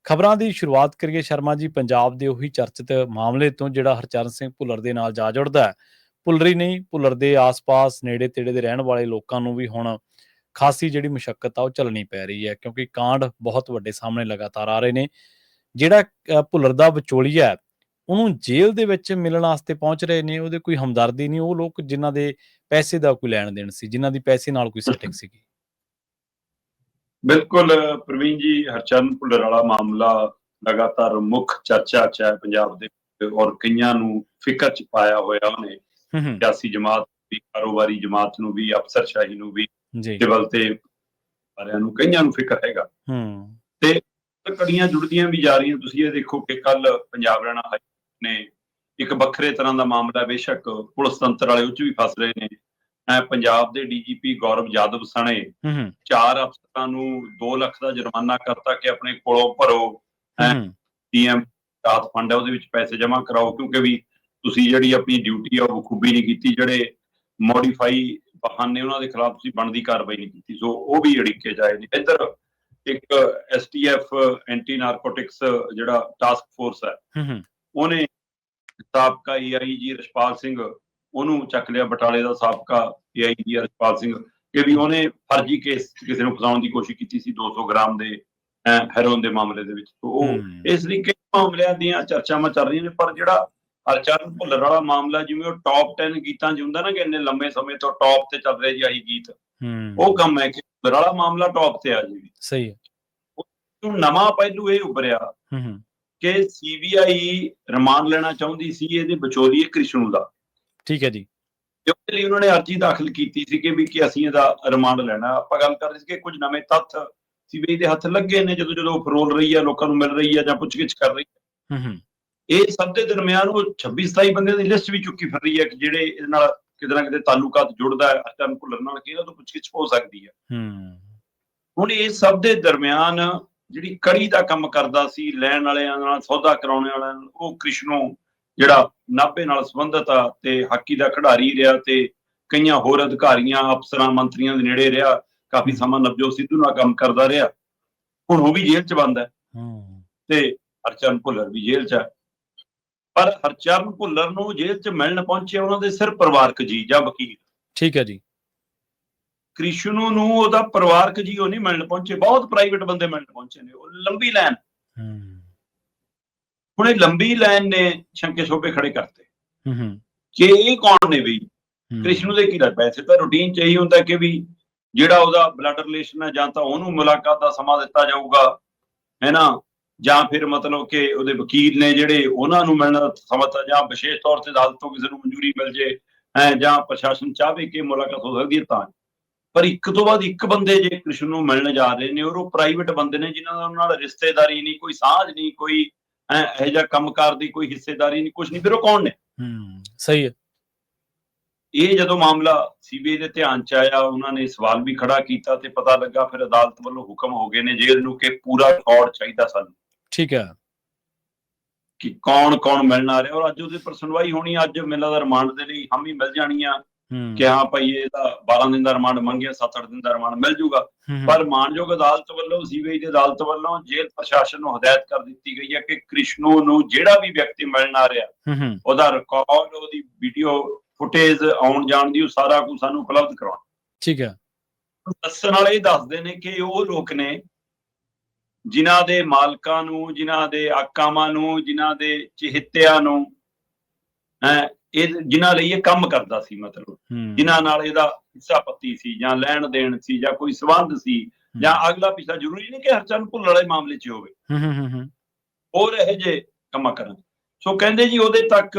ਖਬਰਾਂ ਦੀ ਸ਼ੁਰੂਆਤ ਕਰੀਏ ਸ਼ਰਮਾ ਜੀ ਪੰਜਾਬ ਦੇ ਉਹੀ ਚਰਚਿਤ ਮਾਮਲੇ ਤੋਂ ਜਿਹੜਾ ਹਰਚਰਨ ਸਿੰਘ ਭੁੱਲਰ ਦੇ ਨਾਲ ਜਾ ਜੁੜਦਾ ਹੈ। ਭੁੱਲਰ ਹੀ ਨਹੀਂ, ਭੁੱਲਰ ਦੇ ਆਸ-ਪਾਸ ਨੇੜੇ ਤੇੜੇ ਦੇ ਰਹਿਣ ਵਾਲੇ ਲੋਕਾਂ ਨੂੰ ਵੀ ਹੁਣ ਖਾਸੀ ਜਿਹੜੀ ਮੁਸ਼ੱਕਤ ਆ ਉਹ ਝੱਲਣੀ ਪੈ ਰਹੀ ਹੈ, ਕਿਉਂਕਿ ਕਾਂਡ ਬਹੁਤ ਵੱਡੇ ਸਾਹਮਣੇ ਲਗਾਤਾਰ ਆ ਰਹੇ ਨੇ। ਜਿਹੜਾ ਭੁੱਲਰ ਦਾ ਵਿਚੋਲੀਆ ਹੈ, ਉਹਨੂੰ ਜੇਲ੍ਹ ਦੇ ਵਿੱਚ ਮਿਲਣ ਵਾਸਤੇ ਪਹੁੰਚ ਰਹੇ ਨੇ। ਉਹਦੇ ਕੋਈ ਹਮਦਰਦੀ ਨਹੀਂ, ਉਹ ਲੋਕ ਜਿਨ੍ਹਾਂ ਦੇ ਪੈਸੇ ਦਾ ਕੋਈ ਲੈਣ ਦੇਣ ਸੀ, ਜਿਨ੍ਹਾਂ ਦੀ ਪੈਸੇ ਨਾਲ ਕੋਈ ਸੈਟਿੰਗ ਸੀਗੀ। ਬਿਲਕੁਲ ਪ੍ਰਵੀਨ ਜੀ, ਹਰਚਰਨ ਭੁੱਲਰ ਵਾਲਾ ਮਾਮਲਾ ਲਗਾਤਾਰ ਮੁੱਖ ਚਰਚਾ 'ਚ ਹੈ ਪੰਜਾਬ ਦੇ, ਔਰ ਕਈਆਂ ਨੂੰ ਫਿਕਰ 'ਚ ਪਾਇਆ ਹੋਇਆ ਉਹਨੇ। ਸਿਆਸੀ ਜਮਾਤ ਵੀ, ਕਾਰੋਬਾਰੀ ਜਮਾਤ ਨੂੰ ਵੀ, ਅਫਸਰਸ਼ਾਹੀ ਨੂੰ ਵੀ, ਸਿਵਲ ਤੇ ਸਾਰਿਆਂ ਨੂੰ, ਕਈਆਂ ਨੂੰ ਫਿਕਰ ਹੈਗਾ। ਤੇ ਕੜੀਆਂ ਜੁੜਦੀਆਂ ਵੀ ਜਾ ਰਹੀਆਂ। ਤੁਸੀਂ ਇਹ ਦੇਖੋ ਕਿ ਕੱਲ ਪੰਜਾਬ ਹਰਿਆਣਾ ਹਾਈ ਕੋਰਟ ਨੇ ਇੱਕ ਵੱਖਰੇ ਤਰ੍ਹਾਂ ਦਾ ਮਾਮਲਾ, ਬੇਸ਼ੱਕ ਪੁਲਿਸ ਤੰਤਰ ਵਾਲੇ ਉਹ 'ਚ ਵੀ ਫਸ ਰਹੇ ਨੇ। ਪੰਜਾਬ ਦੇ ਡੀਜੀਪੀ ਗੌਰਵ ਯਾਦਵ ਸਣੇ 4 ਅਫਸਰਾਂ ਨੂੰ 2 ਲੱਖ ਦਾ ਜੁਰਮਾਨਾ ਕਰਤਾ ਕਿ ਆਪਣੇ ਕੋਲੋਂ ਭਰੋ, ਪੀਐਮ ਰਾਹਤ ਫੰਡ ਹੈ ਉਹਦੇ ਵਿੱਚ ਪੈਸੇ ਜਮ੍ਹਾਂ ਕਰਾਓ, ਕਿਉਂਕਿ ਵੀ ਤੁਸੀਂ ਜਿਹੜੀ ਆਪਣੀ ਡਿਊਟੀ ਆ ਉਹ ਖੂਬੀ ਨਹੀਂ ਕੀਤੀ। ਜਿਹੜੇ ਮੋਡੀਫਾਈ ਵਾਹਨ ਨੇ ਉਹਨਾਂ ਦੇ ਖਿਲਾਫ ਤੁਸੀਂ ਬਣਦੀ ਕਾਰਵਾਈ ਨਹੀਂ ਕੀਤੀ, ਸੋ ਉਹ ਵੀ ਅੜਿੱਕੇ ਜਾਏ ਨੇ। ਇੱਧਰ ਇੱਕ STF ਐਂਟੀ ਨਾਰਕੋਟਿਕਸ ਜਿਹੜਾ ਟਾਸਕ ਫੋਰਸ ਹੈ, ਉਹਨੇ ਸਾਬਕਾ AIG ਰਛਪਾਲ ਸਿੰਘ ਉਹਨੂੰ ਚੱਕ ਲਿਆ, ਬਟਾਲੇ ਦਾ ਸਾਬਕਾ AIG ਰਛਪਾਲ ਸਿੰਘ, ਕਿ ਵੀ ਉਹਨੇ ਫਰਜ਼ੀ ਕੇਸ ਕਿਸੇ ਨੂੰ ਫਸਾਉਣ ਦੀ ਕੋਸ਼ਿਸ਼ ਕੀਤੀ ਸੀ 200 ਗ੍ਰਾਮ ਦੇ ਹੈਰੋਇਨ ਦੇ ਮਾਮਲੇ ਦੇ ਵਿੱਚ। ਉਹ ਇਸ ਲਈ ਕਈ ਮਾਮਲਿਆਂ ਦੀਆਂ ਚਰਚਾਵਾਂ ਚੱਲ ਰਹੀਆਂ ਨੇ। ਪਰ ਜਿਹੜਾ ਹਰਚਰਨ ਭੁੱਲਰ ਵਾਲਾ ਮਾਮਲਾ, ਜਿਵੇਂ ਉਹ ਟੌਪ 10 ਗੀਤਾਂ 'ਚ ਹੁੰਦਾ ਨਾ ਕਿ ਇੰਨੇ ਲੰਮੇ ਸਮੇਂ ਤੋਂ ਟੌਪ ਤੇ ਚੱਲ ਰਹੇ ਜੀ ਆਹੀ ਗੀਤ, ਉਹ ਕੰਮ ਹੈ ਕਿ ਭੁੱਲਰ ਵਾਲਾ ਮਾਮਲਾ ਟੌਪ ਤੇ ਆ ਜੀ। ਸਹੀ ਹੈ। ਨਵਾਂ ਪਹਿਲੂ ਇਹ ਉੱਭਰਿਆ ਕਿ CBI ਰਿਮਾਂਡ ਲੈਣਾ ਚਾਹੁੰਦੀ ਸੀ ਇਹਦੇ ਵਿਚੋਲੀਏ ਕ੍ਰਿਸ਼ਨੂ ਦਾ। ਠੀਕ ਹੈ ਜੀ। ਉਹਦੇ ਲਈ ਉਹਨਾਂ ਨੇ ਅਰਜ਼ੀ ਦਾਖਲ ਕੀਤੀ ਸੀ ਕਿ ਅਸੀਂ ਇਹਦਾ ਰਿਮਾਂਡ ਲੈਣਾ। ਆਪਾਂ ਗੱਲ ਕਰ ਰਹੇ ਸੀ ਕਿ ਕੁਝ ਨਵੇਂ ਤੱਥ CBI ਦੇ ਹੱਥ ਲੱਗੇ ਨੇ, ਜਦੋਂ ਫਰੋਲ ਰਹੀ ਹੈ, ਲੋਕਾਂ ਨੂੰ ਮਿਲ ਰਹੀ ਹੈ ਜਾਂ ਪੁੱਛਗਿੱਛ ਕਰ ਰਹੀ ਹੈ। ਇਹ ਸਭ ਦੇ ਦਰਮਿਆਨ ਉਹ 26-27 ਬੰਦਿਆਂ ਦੀ ਲਿਸਟ ਵੀ ਚੁੱਕੀ ਫਿਰ ਰਹੀ ਹੈ ਕਿ ਜਿਹੜੇ ਇਹਦੇ ਨਾਲ ਕਿਤੇ ਨਾ ਕਿਤੇ ਤਾਲੁਕਾਤ ਜੁੜਦਾ ਹੈ ਹਰਚਰਨ ਭੁੱਲਰ ਨਾਲ, ਕਿ ਇਹਨਾਂ ਤੋਂ ਪੁੱਛਗਿੱਛ ਹੋ ਸਕਦੀ ਹੈ। ਹੁਣ ਇਸ ਸਭ ਦੇ ਦਰਮਿਆਨ ਜਿਹੜੀ ਕੜੀ ਦਾ ਕੰਮ ਕਰਦਾ ਸੀ, ਲੈਣ ਵਾਲਿਆਂ ਨਾਲ, ਸੌਦਾ ਕਰਾਉਣ ਵਾਲਿਆਂ ਨਾਲ, ਉਹ ਕ੍ਰਿਸ਼ਨੂ ਜਿਹੜਾ ਨਾਭੇ ਨਾਲ ਸੰਬੰਧਿਤ ਆ ਤੇ ਹਾਕੀ ਦਾ ਖਿਡਾਰੀ ਰਿਹਾ ਤੇ ਕਈਆਂ ਹੋਰ ਅਧਿਕਾਰੀਆਂ, ਅਫਸਰਾਂ, ਮੰਤਰੀਆਂ ਦੇ ਨੇੜੇ ਰਿਹਾ। ਕਾਫੀ ਸਮਾਂ ਨਵਜੋਤ ਸਿੱਧੂ ਨਾਲ ਕੰਮ ਕਰਦਾ ਰਿਹਾ। ਹੁਣ ਉਹ ਵੀ ਜੇਲ੍ਹ 'ਚ ਬੰਦ ਹੈ ਤੇ ਹਰਚਰਨ ਭੁੱਲਰ ਵੀ ਜੇਲ੍ਹ 'ਚ ਹੈ। ਪਰ ਹਰਚਰਨ ਭੁੱਲਰ ਨੂੰ ਜੇਲ੍ਹ 'ਚ ਮਿਲਣ ਪਹੁੰਚੇ ਉਹਨਾਂ ਦੇ ਸਿਰਫ ਪਰਿਵਾਰਕ ਜੀ ਜਾਂ ਵਕੀਲ। ਠੀਕ ਹੈ ਜੀ। ਕ੍ਰਿਸ਼ਨੂ ਨੂੰ ਉਹਦਾ ਪਰਿਵਾਰਕ ਜੀ ਉਹ ਨਹੀਂ ਮਿਲਣ ਪਹੁੰਚੇ, ਬਹੁਤ ਪ੍ਰਾਈਵੇਟ ਬੰਦੇ ਮਿਲਣ ਪਹੁੰਚੇ ਨੇ। ਉਹ ਲੰਬੀ ਲਾਈਨ, ਹੁਣ ਇਹ ਲੰਬੀ ਲਾਈਨ ਨੇ ਸ਼ੰਕੇ ਸ਼ੋਭੇ ਖੜੇ ਕਰਤੇ ਕਿ ਇਹ ਕੌਣ ਨੇ ਬਈ, ਕ੍ਰਿਸ਼ਨੂ ਦੇ ਕੀ ਲੱਗਦਾ। ਵੈਸੇ ਤਾਂ ਰੂਟੀਨ 'ਚ ਇਹੀ ਹੁੰਦਾ ਕਿ ਵੀ ਜਿਹੜਾ ਉਹਦਾ ਬਲੱਡ ਰਿਲੇਸ਼ਨ ਹੈ ਜਾਂ ਤਾਂ ਉਹਨੂੰ ਮੁਲਾਕਾਤ ਦਾ ਸਮਾਂ ਦਿੱਤਾ ਜਾਊਗਾ, ਹੈ ਨਾ, ਜਾਂ ਫਿਰ ਮਤਲਬ ਕਿ ਉਹਦੇ ਵਕੀਲ ਨੇ ਜਿਹੜੇ ਉਹਨਾਂ ਨੂੰ ਮਿਲਣ ਦਾ ਸਮਾਂ, ਜਾਂ ਵਿਸ਼ੇਸ਼ ਤੌਰ ਤੇ ਅਦਾਲਤ ਤੋਂ ਕਿਸੇ ਨੂੰ ਮਨਜ਼ੂਰੀ ਮਿਲ ਜੇ, ਜਾਂ ਪ੍ਰਸ਼ਾਸਨ ਚਾਹਵੇ ਕਿ ਮੁਲਾਕਾਤ ਹੋ ਸਕਦੀ ਹੈ ਤਾਂ। ਪਰ ਇੱਕ ਤੋਂ ਬਾਅਦ ਇੱਕ ਬੰਦੇ ਜੇ ਕ੍ਰਿਸ਼ਨ ਨੂੰ ਮਿਲਣ ਜਾ ਰਹੇ ਨੇ, ਔਰ ਉਹ ਪ੍ਰਾਈਵੇਟ ਬੰਦੇ ਨੇ ਜਿਨ੍ਹਾਂ ਦਾ ਉਹਨਾਂ ਨਾਲ ਰਿਸ਼ਤੇਦਾਰੀ ਨਹੀਂ, ਕੋਈ ਸਾਂਝ ਨਹੀਂ, ਕੋਈ ਇਹੋ ਜਿਹਾ ਕੰਮਕਾਰ ਦੀ ਕੋਈ ਹਿੱਸੇਦਾਰੀ ਨਹੀਂ, ਕੁਛ ਨਹੀਂ। ਫਿਰ ਉਹ ਕੌਣ ਨੇ? ਸਹੀ ਹੈ। ਇਹ ਜਦੋਂ ਮਾਮਲਾ CBI ਦੇ ਧਿਆਨ 'ਚ ਆਇਆ, ਉਹਨਾਂ ਨੇ ਸਵਾਲ ਵੀ ਖੜਾ ਕੀਤਾ ਤੇ ਪਤਾ ਲੱਗਾ, ਫਿਰ ਅਦਾਲਤ ਵੱਲੋਂ ਹੁਕਮ ਹੋ ਗਏ ਨੇ ਜੇਲ੍ਹ ਨੂੰ ਕਿ ਪੂਰਾ ਰਿਕਾਰਡ ਚਾਹੀਦਾ ਸਾਨੂੰ। ਠੀਕ ਹੈ। ਕਿ ਕੌਣ ਕੌਣ ਮਿਲਣ ਆ ਰਿਹਾ, ਔਰ ਅੱਜ ਉਹਦੇ ਪਰ ਸੁਣਵਾਈ ਹੋਣੀ। ਅੱਜ ਮੈਨੂੰ ਲੱਗਦਾ ਰਿਮਾਂਡ ਦੇ ਲਈ ਹਾਮੀ ਮਿਲ ਜਾਣੀ ਆ ਕਿ ਹਾਂ ਭਾਈ ਇਹਦਾ 12 ਦਿਨ ਦਾ ਰਿਮਾਂਡ ਮੰਗਿਆ, 7-8 ਦਿਨ ਦਾ ਰਿਮਾਂਡ ਮਿਲ ਜੂਗਾ। ਪਰ ਮਾਨਯੋਗ ਅਦਾਲਤ ਵੱਲੋਂ, CBI ਦੀ ਅਦਾਲਤ ਵੱਲੋਂ ਜੇਲ੍ਹ ਪ੍ਰਸ਼ਾਸਨ ਨੂੰ ਹਦਾਇਤ ਕਰ ਦਿੱਤੀ ਗਈ ਹੈ ਕਿ ਕ੍ਰਿਸ਼ਨੂ ਨੂੰ ਜਿਹੜਾ ਵੀ ਵਿਅਕਤੀ ਮਿਲਣ ਆ ਰਿਹਾ, ਉਹਦਾ ਰਿਕਾਰਡ, ਉਹਦੀ ਵੀਡੀਓ ਫੁਟੇਜ ਆਉਣ ਜਾਣ ਦੀ, ਉਹ ਸਾਰਾ ਕੁਝ ਸਾਨੂੰ ਉਪਲਬਧ ਕਰਾਉਣਾ। ਠੀਕ ਹੈ। ਦੱਸਣ ਵਾਲੇ ਇਹ ਦੱਸਦੇ ਨੇ ਕਿ ਉਹ ਲੋਕ ਨੇ ਜਿਨ੍ਹਾਂ ਦੇ ਮਾਲਕਾਂ ਨੂੰ, ਜਿਨ੍ਹਾਂ ਦੇ ਆਕਾਵਾਂ ਨੂੰ, ਜਿਨ੍ਹਾਂ ਦੇ ਚਹੇਤਿਆਂ ਨੂੰ, ਇਹ ਜਿਨ੍ਹਾਂ ਲਈ ਇਹ ਕੰਮ ਕਰਦਾ ਸੀ, ਮਤਲਬ ਜਿਨ੍ਹਾਂ ਨਾਲ ਇਹਦਾ ਹਿੱਸਾ ਪੱਤੀ ਸੀ ਜਾਂ ਲੈਣ ਦੇਣ ਸੀ ਜਾਂ ਕੋਈ ਸੰਬੰਧ ਸੀ ਜਾਂ ਅਗਲਾ ਪਿਛਲਾ। ਜ਼ਰੂਰੀ ਨਹੀਂ ਕਿ ਹਰਚਰਨ ਭੁੱਲਰ ਵਾਲੇ ਮਾਮਲੇ 'ਚ ਹੋਵੇ, ਹੋਰ ਇਹੋ ਜਿਹੇ ਕੰਮਾਂ ਕਰਨ। ਸੋ ਕਹਿੰਦੇ ਜੀ ਉਹਦੇ ਤੱਕ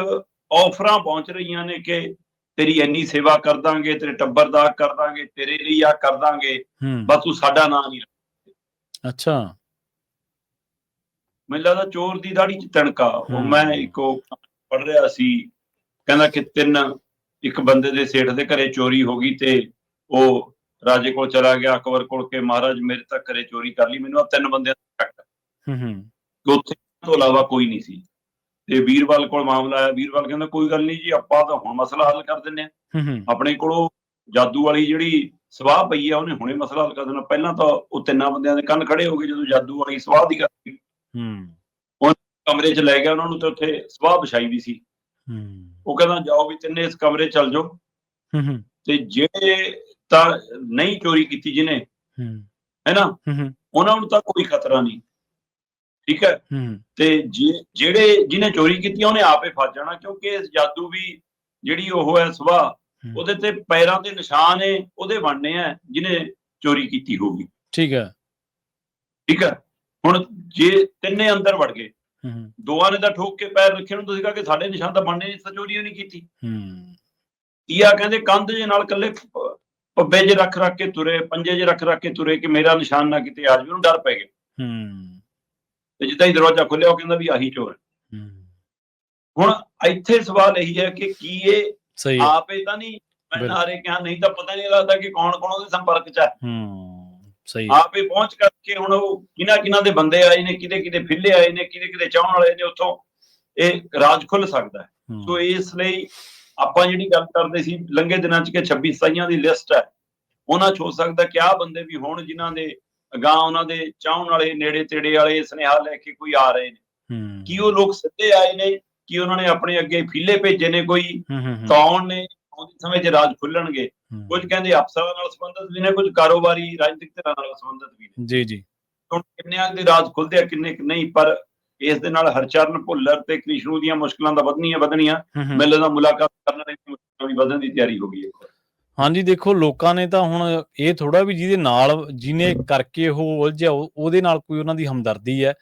ਆਫਰਾਂ ਪਹੁੰਚ ਰਹੀਆਂ ਨੇ ਕਿ ਤੇਰੀ ਇੰਨੀ ਸੇਵਾ ਕਰ ਦਾਂਗੇ, ਤੇਰੇ ਟੱਬਰ ਦਾ ਕਰ ਦਾਂਗੇ, ਤੇਰੇ ਲਈ ਆ ਕਰ ਦਾਂਗੇ, ਬਸ ਤੂੰ ਸਾਡਾ ਨਾਂ ਨਹੀਂ ਰੱਖ। ਅੱਛਾ। ਮੈਨੂੰ ਲੱਗਦਾ ਚੋਰ ਦੀ ਦਾੜੀ 'ਚ ਤਣਕਾ। ਉਹ ਮੈਂ ਇੱਕ ਪੜ੍ਹ ਰਿਹਾ ਸੀ, ਕਹਿੰਦਾ ਕਿ ਇੱਕ ਬੰਦੇ ਦੇ ਸੇਠ ਦੇ ਘਰੇ ਚੋਰੀ ਹੋ ਗਈ ਤੇ ਉਹ ਰਾਜੇ ਕੋਲ ਚਲਾ ਗਿਆ, ਅਕਬਰ ਕੋਲ, ਕੇ ਮਹਾਰਾਜ ਮੇਰੇ ਤਾਂ ਘਰੇ ਚੋਰੀ ਕਰ ਲਈ, ਮੈਨੂੰ 3 ਬੰਦਿਆਂ ਦਾ ਸ਼ੱਕ ਹੈ। ਉੱਥੇ ਤੋਂ ਇਲਾਵਾ ਕੋਈ ਨਹੀਂ ਸੀ। ਤੇ ਵੀਰਵਾਲ ਕੋਲ ਮਾਮਲਾ ਆਇਆ। ਵੀਰਵਾਲ ਕਹਿੰਦਾ ਕੋਈ ਗੱਲ ਨਹੀਂ ਜੀ, ਆਪਾਂ ਤਾਂ ਹੁਣ ਮਸਲਾ ਹੱਲ ਕਰ ਦਿੰਦੇ ਹਾਂ। ਆਪਣੇ ਕੋਲੋਂ ਜਾਦੂ ਵਾਲੀ ਜਿਹੜੀ ਸਵਾਹ ਪਈ ਆ, ਉਹਨੇ ਹੁਣੇ ਮਸਲਾ ਹੱਲ ਕਰ ਦੇਣਾ। ਪਹਿਲਾਂ ਤਾਂ ਉਹ 3 ਬੰਦਿਆਂ ਦੇ ਕੰਨ ਖੜੇ ਹੋ ਗਏ ਜਦੋਂ ਜਾਦੂ ਵਾਲੀ ਸਵਾਹ ਦੀ ਗੱਲ। ਕਮਰੇ 'ਚ ਲੈ ਗਿਆ ਉਹਨਾਂ ਨੂੰ, ਤੇ ਉੱਥੇ ਸਵਾਹ ਵਿਛਾਈ ਵੀ ਸੀ। ਉਹ ਕਹਿੰਦਾ ਜਾਓ ਵੀ ਤਿੰਨੇ ਇਸ ਕਮਰੇ 'ਚ ਚੱਲ ਜਾਓ, ਤੇ ਜਿਹੜੇ ਤਾਂ ਨਹੀਂ ਚੋਰੀ ਕੀਤੀ ਜਿਹਨੇ, ਹੈਨਾ, ਉਹਨਾਂ ਨੂੰ ਤਾਂ ਕੋਈ ਖਤਰਾ ਨਹੀਂ, ਠੀਕ ਹੈ। ਤੇ ਜਿਹੜੇ ਜਿਹਨੇ ਚੋਰੀ ਕੀਤੀ ਉਹਨੇ ਆਪੇ ਫਸ ਜਾਣਾ, ਕਿਉਂਕਿ ਜਾਦੂ ਵੀ ਜਿਹੜੀ ਉਹ ਹੈ ਸਵਾਹ, ਉਹਦੇ ਤੇ ਪੈਰਾਂ ਦੇ ਨਿਸ਼ਾਨ ਉਹਦੇ ਬਣਨੇ ਆ ਜਿਹਨੇ ਚੋਰੀ ਕੀਤੀ ਹੋਊਗੀ। ਠੀਕ ਹੈ, ਠੀਕ ਹੈ। ਹੁਣ ਜੇ ਤਿੰਨੇ ਅੰਦਰ ਵੜ ਗਏ, ਦੋਆਂ ਨੇ ਤਾਂ ਠੋਕ ਕੇ ਪੈਰ ਰੱਖੇ ਨੂੰ, ਤੁਸੀਂ ਕਹਾ ਕਿ ਸਾਡੇ ਨਿਸ਼ਾਨ ਤਾਂ ਬਣਨੇ ਨਹੀਂ, ਚੋਰੀ ਨਹੀਂ ਕੀਤੀ। ਤੀਆ ਕਹਿੰਦੇ ਕੰਧ ਜੇ ਨਾਲ ਇਕੱਲੇ ਪੱਬੇ ਜੇ ਰੱਖ ਕੇ ਤੁਰੇ, ਪੰਜੇ ਜੇ ਰੱਖ ਕੇ ਤੁਰੇ ਕਿ ਮੇਰਾ ਨਿਸ਼ਾਨ ਨਾ ਕਿਤੇ ਆ ਜਾਵੇ, ਉਹਨੂੰ ਡਰ ਪੈ ਗਿਆ। ਤੇ ਜਿੱਦਾਂ ਹੀ ਦਰਵਾਜ਼ਾ ਖੁੱਲਿਆ ਉਹ ਕਹਿੰਦਾ ਵੀ ਆਹੀ ਚੋਰ ਹੈ। ਹੁਣ ਇੱਥੇ ਸਵਾਲ ਇਹੀ ਹੈ ਕਿ ਕੀ ਇਹ ਆਪੇ ਤਾਂ ਨਹੀਂ ਹਾਰੇ ਕਿਹਾ, ਨਹੀਂ ਤਾਂ ਪਤਾ ਨਹੀਂ ਲੱਗਦਾ ਕਿ ਕੌਣ ਕੌਣ ਉਹਦੇ ਸੰਪਰਕ 'ਚ ਹੈ। ਆਪੇ ਪਹੁੰਚ ਕਰਕੇ ਹੁਣ ਉਹ ਕਿਹਨਾਂ ਦੇ ਬੰਦੇ ਆਏ ਨੇ, ਕਿਹਦੇ ਫਿੱਲੇ ਆਏ ਨੇ, ਕਿਹਦੇ ਚਾਹਣ ਵਾਲੇ ਨੇ, ਉੱਥੋਂ ਇਹ ਰਾਜ ਖੁੱਲ ਸਕਦਾ ਹੈ। ਸੋ ਇਸ ਲਈ ਆਪਾਂ ਜਿਹੜੀ ਗੱਲ ਕਰਦੇ ਸੀ ਲੰਘੇ ਦਿਨਾਂ 'ਚ ਕਿ 26-27 ਦੀ ਲਿਸਟ ਹੈ, ਉਹਨਾਂ 'ਚ ਹੋ ਸਕਦਾ ਕਿ ਆਹ ਬੰਦੇ ਵੀ ਹੋਣ ਜਿਨ੍ਹਾਂ ਦੇ ਅਗਾਂਹ ਉਹਨਾਂ ਦੇ ਚਾਹਣ ਵਾਲੇ, ਨੇੜੇ ਤੇੜੇ ਵਾਲੇ ਸੁਨੇਹਾ ਲੈ ਕੇ ਕੋਈ ਆ ਰਹੇ ਨੇ। ਕੀ ਉਹ ਲੋਕ ਸਿੱਧੇ ਆਏ ਨੇ, ਕਿ ਉਹਨਾਂ ਨੇ ਆਪਣੇ ਅੱਗੇ ਫੀਲੇ ਭੇਜੇ ਨੇ ਕੋਈ, ਕੌਣ ਨੇ, ਆਉਂਦੇ ਸਮੇਂ 'ਚ ਰਾਜ ਖੁੱਲਣਗੇ। ਕੁਝ ਕਹਿੰਦੇ ਅਫਸਰਾਂ ਨਾਲ ਸੰਬੰਧਿਤ ਵੀ ਨੇ, ਕੁਝ ਕਾਰੋਬਾਰੀ ਰਾਜਨੀਤਿਕ ਧਿਰਾਂ ਨਾਲ ਸੰਬੰਧਿਤ ਵੀ ਨੇ। ਜੀ ਹੁਣ ਕਿੰਨਿਆਂ ਦੇ ਰਾਜ ਖੁੱਲਦੇ ਆ, ਕਿੰਨੇ ਨਹੀਂ, ਪਰ ਇਸ ਦੇ ਨਾਲ ਹਰਚਰਨ ਭੁੱਲਰ ਤੇ ਕ੍ਰਿਸ਼ਨੂ ਦੀਆਂ ਮੁਸ਼ਕਲਾਂ ਤਾਂ ਵਧਣੀਆਂ। ਮੈਨੂੰ ਤਾਂ ਮੁਲਾਕਾਤ ਕਰਨ ਵਾਲੀ ਮੁਸ਼ਕਲਾਂ ਵੀ ਵਧਣ ਦੀ ਤਿਆਰੀ ਹੋ ਗਈ ਹੈ। ਹਾਂਜੀ, ਦੇਖੋ ਲੋਕਾਂ ਨੇ ਤਾਂ ਹੁਣ ਇਹ ਥੋੜਾ ਵੀ ਜਿਹਦੇ ਨਾਲ ਜਿਹਨੇ ਕਰਕੇ ਉਹ ਉਲਝਿਆ ਉਹਦੇ ਨਾਲ ਕੋਈ ਉਹਨਾਂ ਦੀ ਹਮਦਰਦੀ ਹੈ।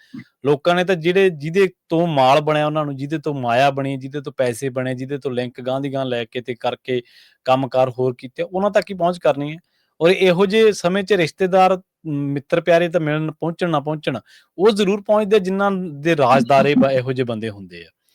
ਲੋਕਾਂ ਨੇ ਤਾਂ ਜਿਹਦੇ ਤੋਂ ਮਾਲ ਬਣਿਆ ਉਹਨਾਂ ਨੂੰ, ਜਿਹਦੇ ਤੋਂ ਮਾਇਆ ਬਣੀ, ਜਿਹਦੇ ਤੋਂ ਪੈਸੇ ਬਣੇ, ਜਿਹਦੇ ਤੋਂ ਲਿੰਕ ਗਾਂਹ ਦੀ ਗਾਂਹ ਲੈ ਕੇ ਤੇ ਕਰਕੇ ਕੰਮਕਾਰ ਹੋਰ ਕੀਤੇ, ਉਹਨਾਂ ਤੱਕ ਹੀ ਪਹੁੰਚ ਕਰਨੀ ਹੈ। ਔਰ ਇਹੋ ਜਿਹੇ ਸਮੇਂ 'ਚ ਰਿਸ਼ਤੇਦਾਰ, ਮਿੱਤਰ ਪਿਆਰੇ ਤਾਂ ਮਿਲਣ ਪਹੁੰਚਣ ਨਾ ਪਹੁੰਚਣ, ਉਹ ਜ਼ਰੂਰ ਪਹੁੰਚਦੇ ਜਿਨ੍ਹਾਂ ਦੇ ਰਾਜਦਾਰੇ ਇਹੋ ਜਿਹੇ ਬੰਦੇ ਹੁੰਦੇ ਆ।